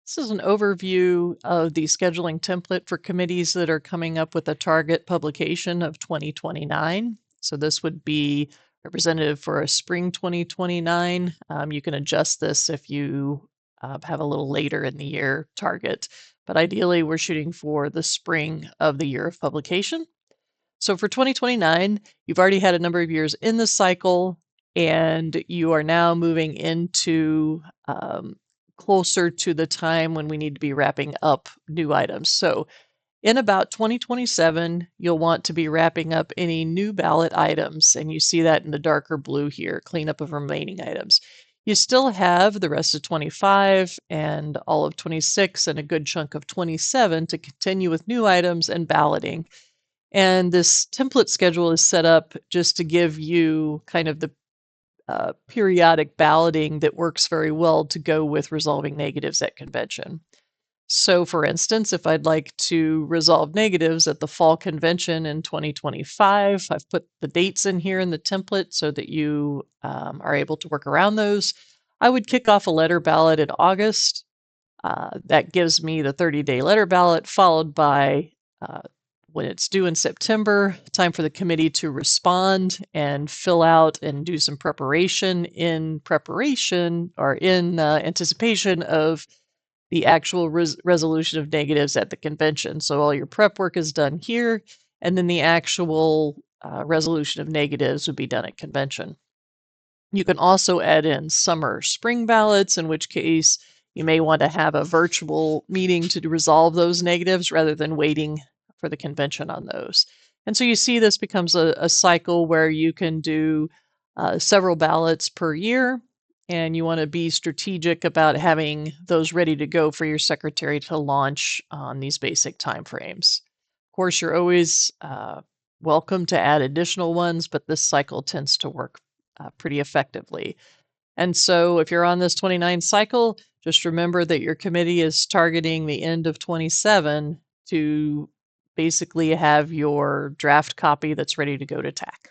This is an overview of the scheduling template for committees that are coming up with a target publication of 2029. So this would be representative for a spring 2029. You can adjust this if you have a little later in the year target, but ideally we're shooting for the spring of the year of publication. So for 2029, you've already had a number of years in the cycle, and you are now moving into closer to the time when we need to be wrapping up new items. So in about 2027, you'll want to be wrapping up any new ballot items, and you see that in the darker blue here, cleanup of remaining items. You still have the rest of 25 and all of 26 and a good chunk of 27 to continue with new items and balloting. And this template schedule is set up just to give you kind of the periodic balloting that works very well to go with resolving negatives at convention. So, for instance, if I'd like to resolve negatives at the fall convention in 2025, I've put the dates in here in the template so that you are able to work around those. I would kick off a letter ballot in August. That gives me the 30-day letter ballot, followed by when it's due in September, time for the committee to respond and fill out and do some preparation in anticipation of the actual resolution of negatives at the convention. So all your prep work is done here, and then the actual resolution of negatives would be done at convention. You can also add in summer spring ballots, in which case you may want to have a virtual meeting to resolve those negatives rather than waiting for the convention on those. And so you see this becomes a cycle where you can do several ballots per year, and you want to be strategic about having those ready to go for your secretary to launch on these basic timeframes. Of course, you're always welcome to add additional ones, but this cycle tends to work pretty effectively. And so if you're on this 29 cycle, just remember that your committee is targeting the end of 27 to basically have your draft copy that's ready to go to TAC.